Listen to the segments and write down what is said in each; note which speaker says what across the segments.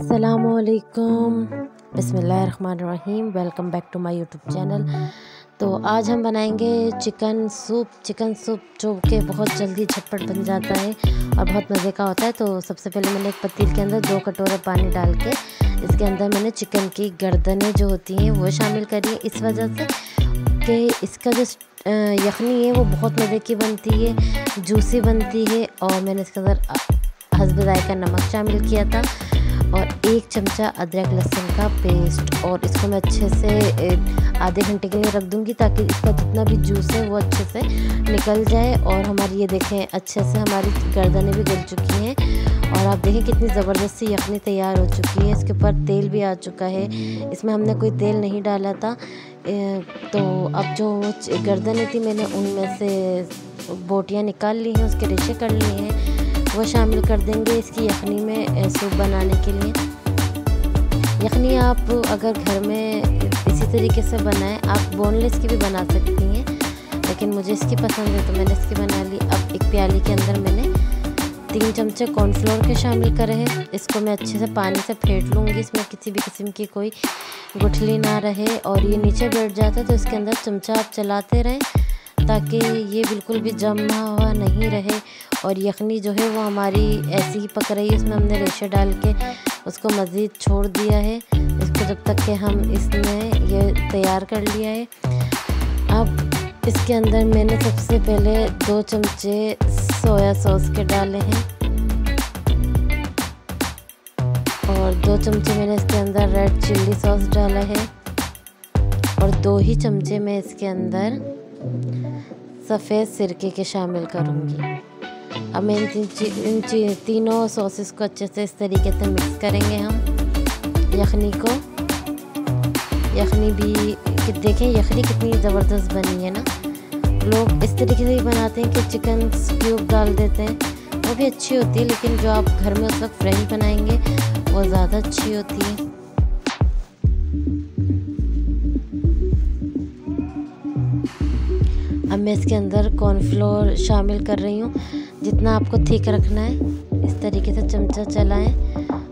Speaker 1: अस्सलामुअलैकुम, बिस्मिल्लाहिर्रहमानिर्रहीम। Welcome back to my YouTube channel. तो आज हम बनाएंगे चिकन सूप जो कि बहुत जल्दी झटपट बन जाता है और बहुत मज़े का होता है। तो सबसे पहले मैंने एक पतील के अंदर 2 कटोरे पानी डाल के इसके अंदर मैंने चिकन की गर्दनें जो होती हैं वो शामिल करी, इस वजह से कि इसका जो यखनी है वो बहुत मज़े की बनती है, जूसी बनती है। और मैंने इसके अंदर हस्ब जायका नमक शामिल किया था और 1 चमचा अदरक लहसुन का पेस्ट, और इसको मैं अच्छे से आधे घंटे के लिए रख दूंगी ताकि इसका जितना भी जूस है वो अच्छे से निकल जाए। और हमारी ये देखें अच्छे से हमारी गर्दनें भी गल चुकी हैं और आप देखें कितनी ज़बरदस्त सी यखनी तैयार हो चुकी है। इसके ऊपर तेल भी आ चुका है, इसमें हमने कोई तेल नहीं डाला था। तो अब जो गर्दनें थी मैंने उनमें से बोटियाँ निकाल ली हैं, उसके रेशे कर लिए हैं, वो शामिल कर देंगे इसकी यखनी में सूप बनाने के लिए। यखनी आप अगर घर में इसी तरीके से बनाएं, आप बोनलेस की भी बना सकती हैं, लेकिन मुझे इसकी पसंद है तो मैंने इसकी बना ली। अब एक प्याली के अंदर मैंने 3 चमचे कॉर्नफ्लोर के शामिल करे हैं। इसको मैं अच्छे से पानी से फेंट लूँगी, इसमें किसी भी किस्म की कोई गुठली ना रहे और ये नीचे बैठ जाता है तो इसके अंदर चमचा आप चलाते रहें ताकि ये बिल्कुल भी जमा हुआ नहीं रहे। और यखनी जो है वो हमारी ऐसी ही पक रही है, इसमें हमने रेशे डाल के उसको मज़ीद छोड़ दिया है, इसको जब तक कि हम इसमें ये तैयार कर लिया है। अब इसके अंदर मैंने सबसे पहले 2 चमचे सोया सॉस के डाले हैं और 2 चमचे मैंने इसके अंदर रेड चिल्ली सॉस डाला है और 2 ही चमचे मैं इसके अंदर सफ़ेद सिरके के शामिल करूँगी। अब मैं इन तीनों सॉसेस को अच्छे से इस तरीके से मिक्स करेंगे हम यखनी को। यखनी भी देखें यखनी कितनी ज़बरदस्त बनी है ना। लोग इस तरीके से भी बनाते हैं कि चिकन क्यूब डाल देते हैं, वो भी अच्छी होती है, लेकिन जो आप घर में उस वक्त फ्रेश बनाएंगे वो ज़्यादा अच्छी होती है। अब मैं इसके अंदर कॉर्नफ्लोर शामिल कर रही हूँ, जितना आपको थिक रखना है इस तरीके से चमचा चलाएं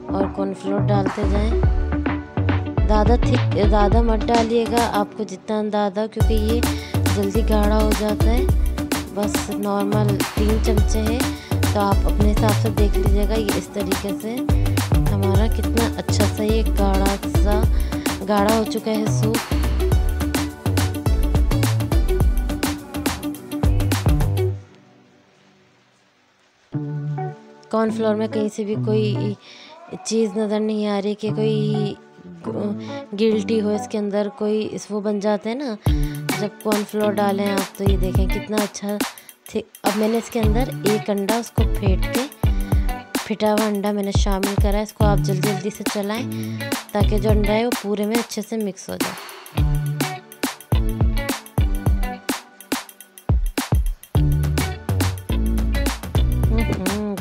Speaker 1: और कॉर्नफ्लोर डालते जाएं। ज़्यादा मत डालिएगा, आपको जितना अंदाज़ा, क्योंकि ये जल्दी गाढ़ा हो जाता है। बस नॉर्मल 3 चमचे हैं तो आप अपने हिसाब से देख लीजिएगा। ये इस तरीके से हमारा कितना अच्छा सा ये गाढ़ा हो चुका है सूप। कॉर्नफ्लोर में कहीं से भी कोई चीज़ नज़र नहीं आ रही कि कोई गिल्टी हो, इसके अंदर कोई वो बन जाते हैं ना जब कॉर्नफ्लोर डालें आप। तो ये देखें कितना अच्छा थिक। अब मैंने इसके अंदर 1 अंडा उसको फेंट के फिटा हुआ अंडा मैंने शामिल करा है। इसको आप जल्दी से चलाएं ताकि जो अंडा है वो पूरे में अच्छे से मिक्स हो जाए।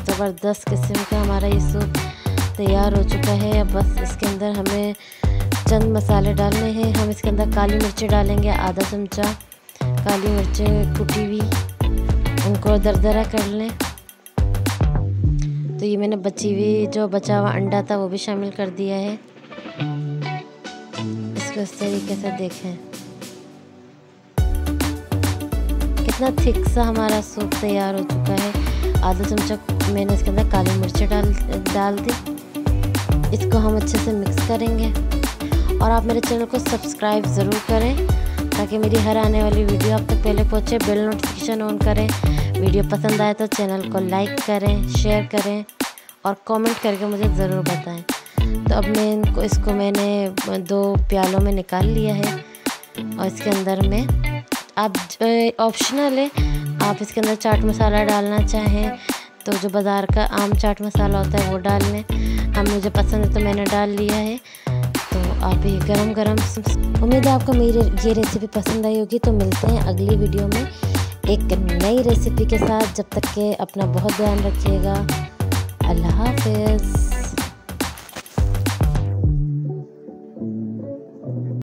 Speaker 1: ज़बरदस्त किस्म का हमारा ये सूप तैयार हो चुका है। अब बस इसके अंदर हमें चंद मसाले डालने हैं। हम इसके अंदर काली मिर्चें डालेंगे, आधा चमचा काली मिर्चें कुटी हुई, उनको दरदरा कर लें। तो ये मैंने जो बचा हुआ अंडा था वो भी शामिल कर दिया है। इसको इस तरीके से देखें कितना थिक सा हमारा सूप तैयार हो चुका है। आधा चमचा मैंने इसके अंदर काली मिर्चें डाल दी। इसको हम अच्छे से मिक्स करेंगे और आप मेरे चैनल को सब्सक्राइब ज़रूर करें ताकि मेरी हर आने वाली वीडियो आप तक पहले पहुँचे। बेल नोटिफिकेशन ऑन करें। वीडियो पसंद आए तो चैनल को लाइक करें, शेयर करें और कमेंट करके मुझे ज़रूर बताएं। तो अब इसको मैंने 2 प्यालों में निकाल लिया है और इसके अंदर में आप ऑप्शनल है, आप इसके अंदर चाट मसाला डालना चाहें तो जो बाज़ार का आम चाट मसाला होता है वो डाल लें। मुझे पसंद है तो मैंने डाल लिया है। तो आप ये गरम उम्मीद है आपको मेरी ये रेसिपी पसंद आई होगी। तो मिलते हैं अगली वीडियो में एक नई रेसिपी के साथ। जब तक के अपना बहुत ध्यान रखिएगा। अल्लाह हाफ़िज़।